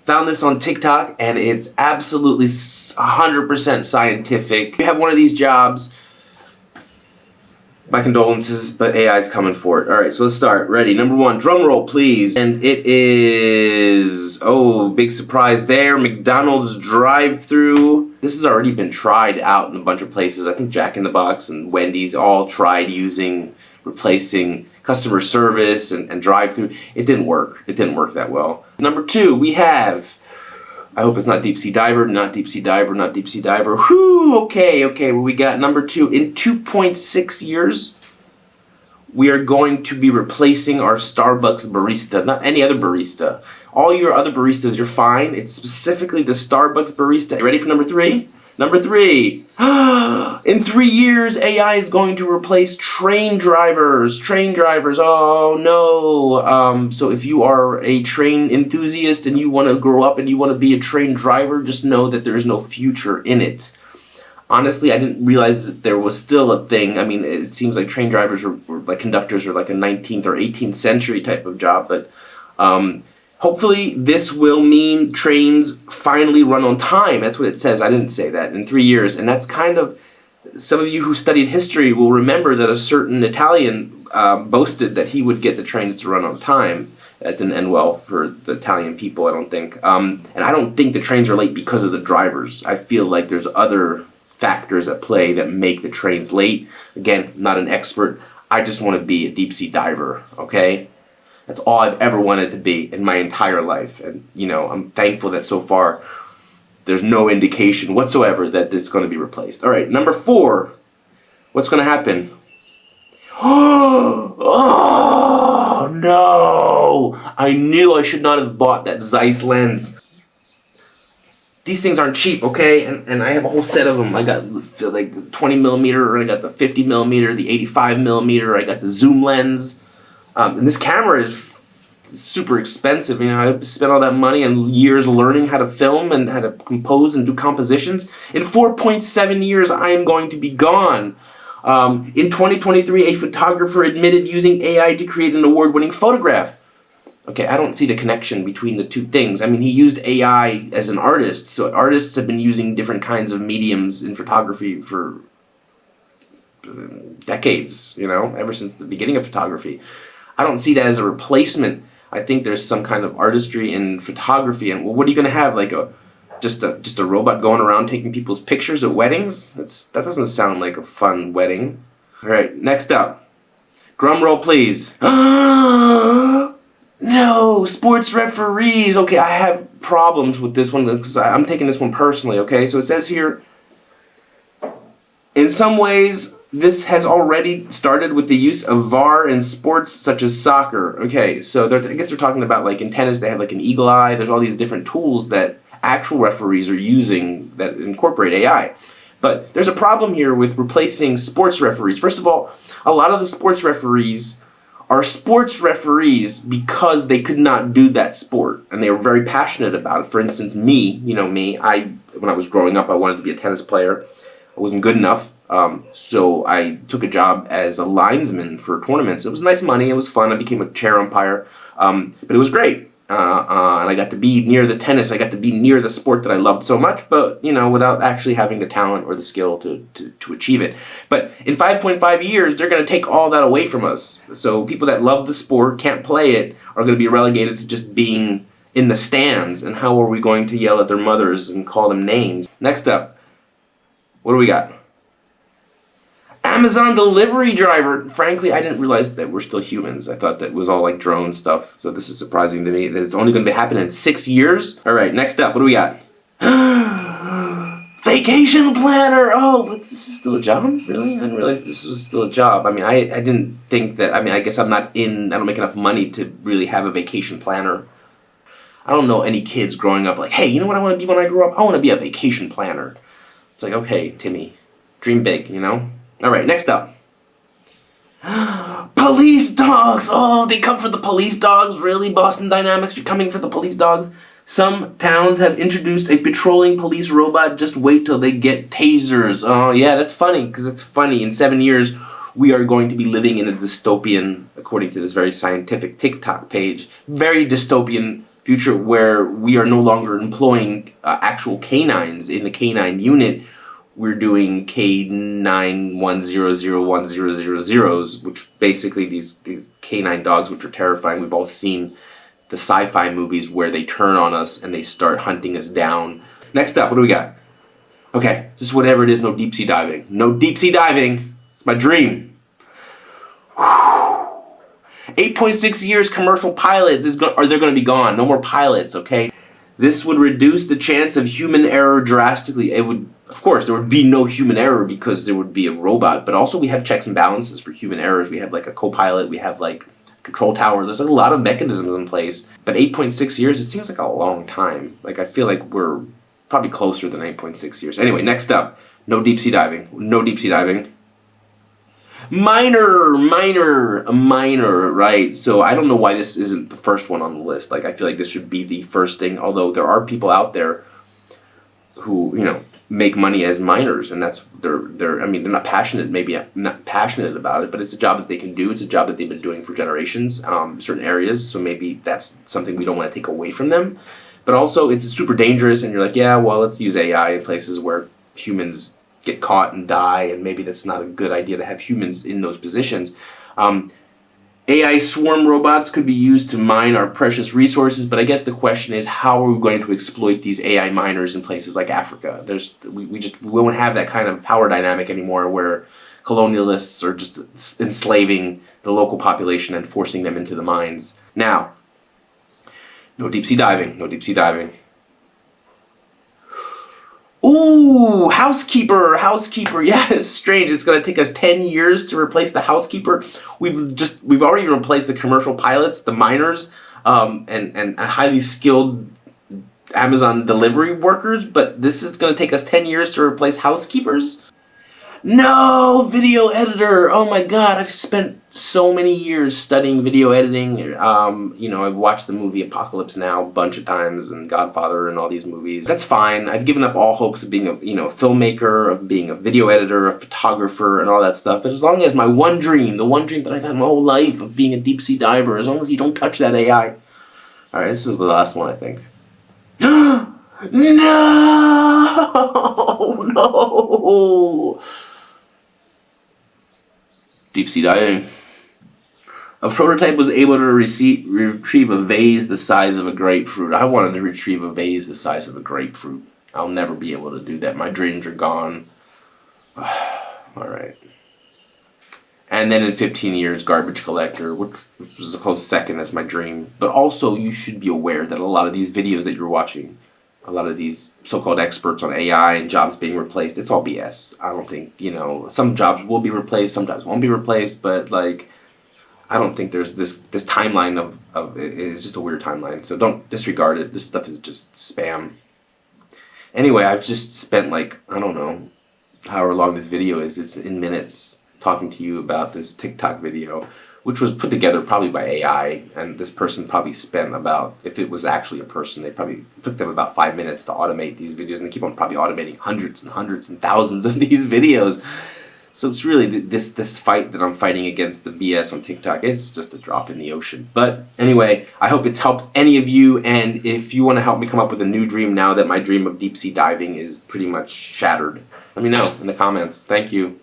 Found this on TikTok, and it's absolutely 100% scientific. If you have one of these jobs, my condolences, but AI is coming for it. All right, so let's start. Ready? Number one, drum roll, please. And it is, oh, big surprise there. McDonald's drive-thru. This has already been tried out in a bunch of places. I think Jack in the Box and Wendy's all tried replacing customer service and drive-thru. It didn't work. It didn't work that well. Number two, we have, I hope it's not Deep Sea Diver, not Deep Sea Diver, not Deep Sea Diver. Whew, okay, what we got? Number two, in 2.6 years, we are going to be replacing our Starbucks barista, not any other barista. All your other baristas, you're fine. It's specifically the Starbucks barista. You ready for number three? Number three, in 3 years, AI is going to replace train drivers. Oh no. So if you are a train enthusiast and you want to grow up and you want to be a train driver, just know that there's no future in it. Honestly, I didn't realize that there was still a thing. I mean, it seems like train drivers were like conductors, were like a 19th or 18th century type of job, but hopefully this will mean trains finally run on time. That's what it says. I didn't say that. In 3 years. And that's kind of, some of you who studied history will remember that a certain Italian boasted that he would get the trains to run on time. That didn't end well for the Italian people, I don't think. And I don't think the trains are late because of the drivers. I feel like there's other factors at play that make the trains late. Again, not an expert. I just want to be a deep sea diver, okay? That's all I've ever wanted to be in my entire life. And, you know, I'm thankful that so far there's no indication whatsoever that this is going to be replaced. All right, number four. What's going to happen? Oh, no. I knew I should not have bought that Zeiss lens. These things aren't cheap, okay? And I have a whole set of them. I got like the 20 millimeter, I got the 50 millimeter, the 85 millimeter, I got the zoom lens. And this camera is super expensive. You know, I spent all that money and years learning how to film and how to compose and do compositions. In 4.7 years, I am going to be gone. In 2023, a photographer admitted using AI to create an award-winning photograph. Okay, I don't see the connection between the two things. I mean, he used AI as an artist, so artists have been using different kinds of mediums in photography for decades, you know, ever since the beginning of photography. I don't see that as a replacement. I think there's some kind of artistry in photography, and well, what are you going to have, like just a robot going around taking people's pictures at weddings? That doesn't sound like a fun wedding. All right, next up, drum roll, please. No, sports referees. Okay, I have problems with this one because I'm taking this one personally. Okay, so it says here, in some ways, this has already started with the use of VAR in sports such as soccer. Okay, so I guess they're talking about, like, in tennis they have like an eagle eye. There's all these different tools that actual referees are using that incorporate AI. But there's a problem here with replacing sports referees. First of all, a lot of the sports referees are sports referees because they could not do that sport and they were very passionate about it. For instance, me, when I was growing up, I wanted to be a tennis player. I wasn't good enough. So I took a job as a linesman for tournaments. It was nice money. It was fun. I became a chair umpire. But it was great. And I got to be near the tennis. I got to be near the sport that I loved so much, but, without actually having the talent or the skill to achieve it. But in 5.5 years, they're going to take all that away from us. So people that love the sport, can't play it, are going to be relegated to just being in the stands. And how are we going to yell at their mothers and call them names? Next up, what do we got? Amazon delivery driver. Frankly, I didn't realize that we're still humans. I thought that was all like drone stuff. So this is surprising to me that it's only going to happen in 6 years. All right, next up, what do we got? Vacation planner. Oh, but this is still a job? Really? I didn't realize this was still a job. I mean, I didn't think that. I mean, I guess I don't make enough money to really have a vacation planner. I don't know any kids growing up like, hey, you know what I want to be when I grow up? I want to be a vacation planner. It's like, okay, Timmy, dream big, All right, next up. Police dogs! Oh, they come for the police dogs? Really, Boston Dynamics? You're coming for the police dogs? Some towns have introduced a patrolling police robot. Just wait till they get tasers. Oh, yeah, that's funny, because it's funny. In 7 years, we are going to be living in a dystopian, according to this very scientific TikTok page, very dystopian future where we are no longer employing actual canines in the canine unit. We're doing K9100100s, which basically these canine dogs, which are terrifying. We've all seen the sci-fi movies where they turn on us and they start hunting us down. Next up, what do we got? Okay, just whatever it is, no deep sea diving. No deep sea diving. It's my dream. 8.6 years commercial pilots they're going to be gone. No more pilots, okay? This would reduce the chance of human error drastically. It would, of course, there would be no human error because there would be a robot, but also we have checks and balances for human errors. We have like a co-pilot, we have like a control tower. There's like a lot of mechanisms in place. But 8.6 years, it seems like a long time. Like I feel like we're probably closer than 8.6 years. Anyway, next up, no deep sea diving. No deep sea diving. Minor, right? So I don't know why this isn't the first one on the list. Like I feel like this should be the first thing, although there are people out there who, make money as miners, and that's they're I mean, they're not passionate, maybe not passionate about it, but it's a job that they can do. It's a job that they've been doing for generations, certain areas, so maybe that's something we don't want to take away from them. But also it's super dangerous, and you're like, yeah, well, let's use AI in places where humans get caught and die, and maybe that's not a good idea to have humans in those positions. AI swarm robots could be used to mine our precious resources, but I guess the question is, how are we going to exploit these AI miners in places like Africa? We won't have that kind of power dynamic anymore where colonialists are just enslaving the local population and forcing them into the mines. Now, no deep sea diving, no deep sea diving. Ooh, housekeeper. Yeah, it's strange. It's going to take us 10 years to replace the housekeeper. We've already replaced the commercial pilots, the miners, and highly skilled Amazon delivery workers, but this is going to take us 10 years to replace housekeepers? No, video editor. Oh my God, I've spent so many years studying video editing. I've watched the movie Apocalypse Now a bunch of times, and Godfather and all these movies. That's fine. I've given up all hopes of being a filmmaker, of being a video editor, a photographer, and all that stuff. But as long as my one dream, the one dream that I've had my whole life of being a deep sea diver, as long as you don't touch that AI. All right, this is the last one, I think. No. Deep sea diving. A prototype was able to retrieve a vase the size of a grapefruit. I wanted to retrieve a vase the size of a grapefruit. I'll never be able to do that. My dreams are gone. All right. And then in 15 years, garbage collector, which was a close second as my dream. But also, you should be aware that a lot of these videos that you're watching, a lot of these so-called experts on AI and jobs being replaced, it's all BS. I don't think, some jobs will be replaced, some jobs won't be replaced, but I don't think there's this timeline of it's just a weird timeline. So don't disregard it. This stuff is just spam. Anyway, I've just spent I don't know, however long this video is. It's in minutes talking to you about this TikTok video, which was put together probably by AI, and this person probably spent about, if it was actually a person, it took them about 5 minutes to automate these videos, and they keep on probably automating hundreds and hundreds and thousands of these videos. So it's really this fight that I'm fighting against the BS on TikTok. It's just a drop in the ocean. But anyway, I hope it's helped any of you, and if you want to help me come up with a new dream now that my dream of deep sea diving is pretty much shattered, let me know in the comments. Thank you.